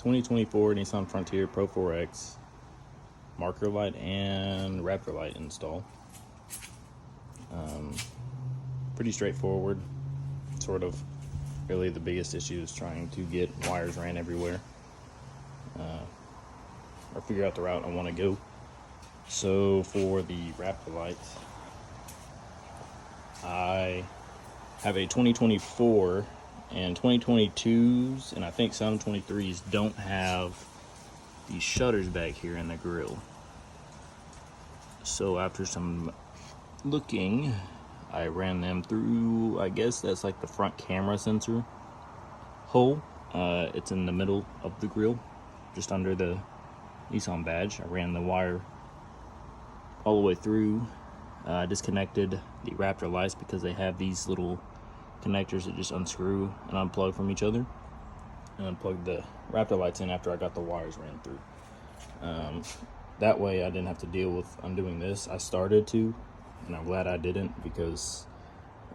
2024 Nissan Frontier Pro-4X marker light and Raptor light install. Pretty straightforward, sort of. Really the biggest issue is trying to get wires ran everywhere, or figure out the route I want to go. So for the Raptor light, I have a 2024 and 2022s, and I think some 23s don't have these shutters back here in the grill. So after some looking, I ran them through, I guess that's like the front camera sensor hole. It's in the middle of the grill, just under the Nissan badge. I ran the wire all the way through. Disconnected the Raptor lights because they have these little connectors that just unscrew and unplug from each other, and unplugged the Raptor lights in after I got the wires ran through. That way I didn't have to deal with undoing this. I started to, and I'm glad I didn't because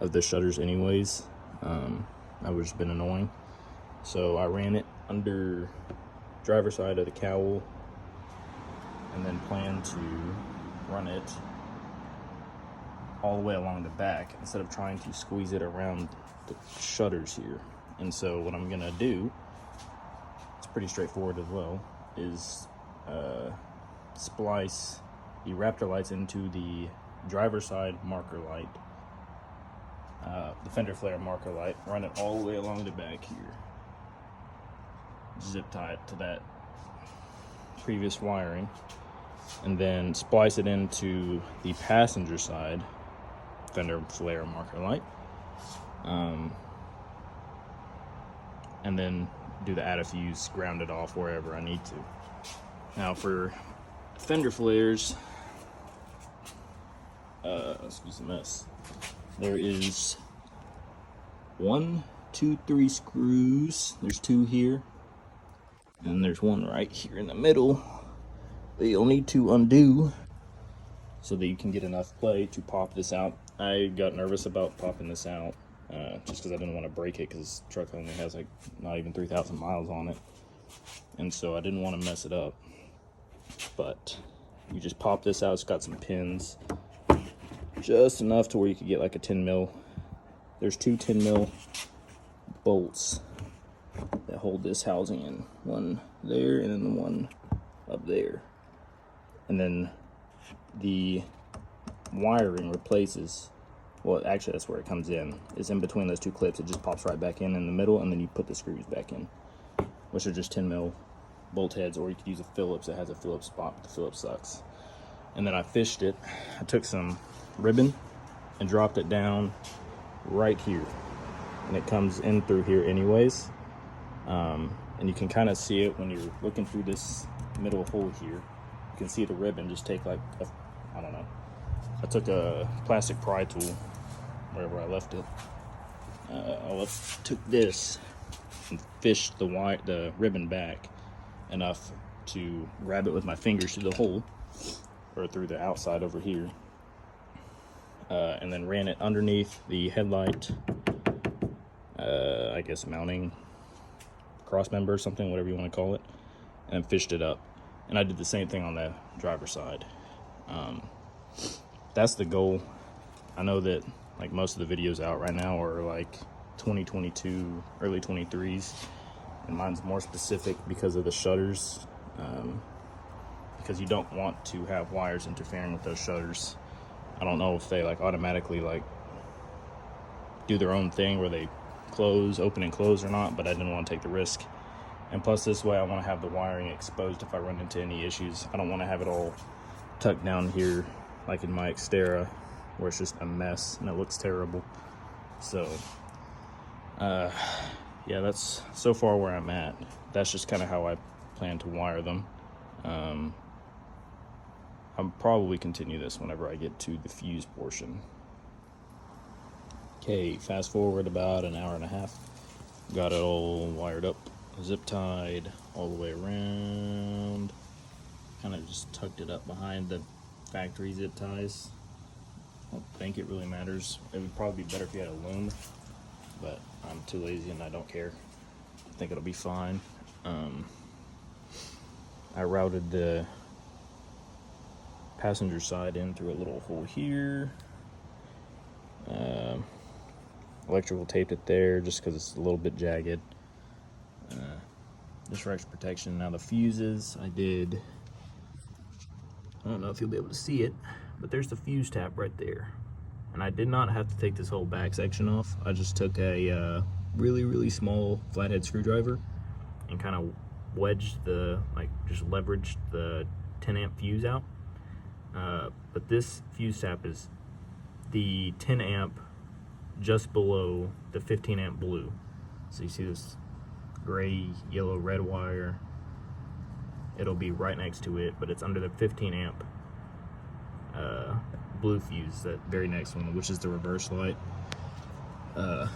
of the shutters anyways. That would just been annoying. So I ran it under driver's side of the cowl, and then plan to run it all the way along the back instead of trying to squeeze it around the shutters here. And so what I'm gonna do, it's pretty straightforward as well, is splice the Raptor lights into the driver's side marker light, the fender flare marker light, run it all the way along the back here, zip tie it to that previous wiring, and then splice it into the passenger side fender flare marker light, and then do the add a fuse, ground it off wherever I need to. Now for fender flares, excuse the mess, there is 1, 2, 3 screws. There's 2 here, and there's one right here in the middle that you'll need to undo so that you can get enough play to pop this out. I got nervous about popping this out just because I didn't want to break it, because the truck only has like not even 3,000 miles on it, and so I didn't want to mess it up. But you just pop this out. It's got some pins, just enough to where you could get like a 10 mil. There's 2 10 mil bolts that hold this housing in, one there and then the one up there. And then the wiring replaces, well, actually that's where it comes in. It's in between those 2 clips. It just pops right back in the middle, and then you put the screws back in, which are just 10 mil bolt heads, or you could use a Phillips that has a Phillips spot, but the Phillips sucks. And then I fished it. I took some ribbon and dropped it down right here, and it comes in through here anyways. And you can kind of see it when you're looking through this middle hole here. You can see the ribbon just take like I don't know. I took a plastic pry tool wherever I left it. Took this and fished the ribbon back enough to grab it with my fingers through the hole, or through the outside over here, and then ran it underneath the headlight, I guess mounting cross member or something, whatever you want to call it, and fished it up. And I did the same thing on the driver's side. That's the goal. I know that like most of the videos out right now are like 2022, early 23s, and mine's more specific because of the shutters, because you don't want to have wires interfering with those shutters. I don't know if they like automatically like do their own thing where they open and close or not, but I didn't want to take the risk. And plus, this way I want to have the wiring exposed if I run into any issues. I don't want to have it all tucked down here like in my Xterra, where it's just a mess and it looks terrible. So yeah, that's so far where I'm at. That's just kind of how I plan to wire them. I'll probably continue this whenever I get to the fuse portion. Okay, fast forward about an hour and a half. Got it all wired up, zip tied all the way around. Kind of just tucked it up behind the factory zip ties. I don't think it really matters. It would probably be better if you had a loom, but I'm too lazy and I don't care. I think it'll be fine. I routed the passenger side in through a little hole here. Electrical taped it there just because it's a little bit jagged. Just for extra protection. Now the fuses, I don't know if you'll be able to see it, but there's the fuse tap right there. And I did not have to take this whole back section off. I just took a really small flathead screwdriver and kind of wedged just leveraged the 10 amp fuse out. But this fuse tap is the 10 amp just below the 15 amp blue. So you see this gray, yellow, red wire. It'll be right next to it, but it's under the 15 amp blue fuse, that very next one, which is the reverse light. I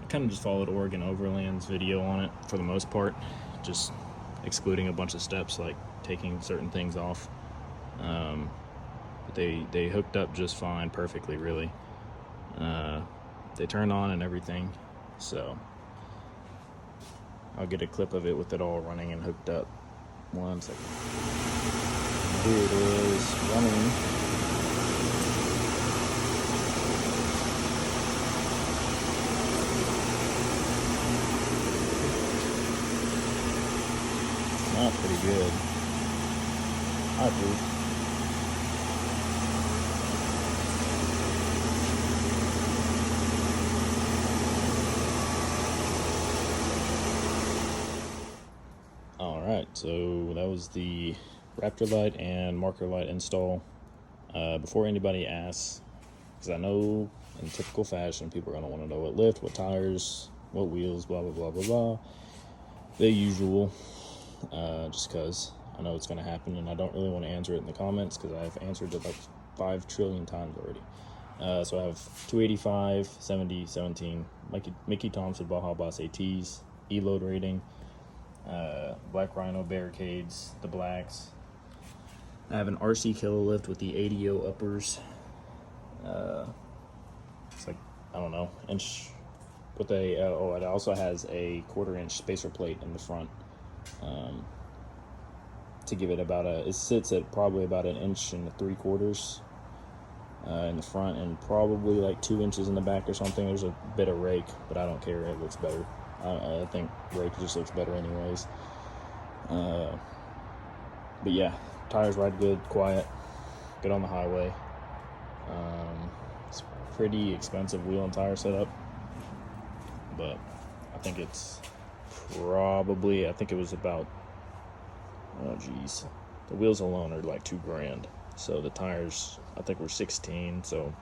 kind of just followed Oregon Overland's video on it for the most part, just excluding a bunch of steps like taking certain things off. But they hooked up just fine, perfectly really. They turned on and everything, so I'll get a clip of it with it all running and hooked up. 1 second. Here it is running. Not pretty good. I approve. Alright, so that was the Raptor light and marker light install. Before anybody asks, because I know in typical fashion people are going to want to know what lift, what tires, what wheels, blah blah blah blah blah. The usual, just because I know it's going to happen and I don't really want to answer it in the comments because I've answered it like 5 trillion times already. So I have 285, 70, 17, Mickey Thompson Baja Boss ATs, E-load rating, Black Rhino barricades, the blacks. I have an RC kilo lift with the ADO uppers. It's like, I don't know, inch with a, it also has a 1/4 inch spacer plate in the front, to give it about it sits at probably about 1 3/4 in the front and probably like 2 inches in the back or something. There's a bit of rake, but I don't care, it looks better. I think rake just looks better anyways. But yeah, tires ride good, quiet, good on the highway. It's pretty expensive wheel and tire setup, but I think it's probably, I think it was about, oh geez, the wheels alone are like $2,000. So the tires, I think, were 16. So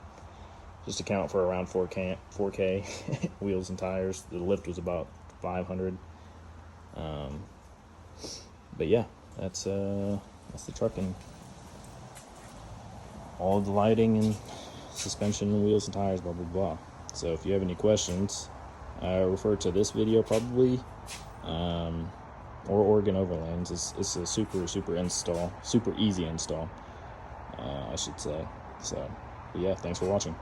just account for around 4K wheels and tires. The lift was about 500. But yeah, that's the truck and all the lighting and suspension and wheels and tires, blah blah blah. So if you have any questions, refer to this video probably, or Oregon Overlands. It's a super easy install, I should say. So, but yeah, thanks for watching.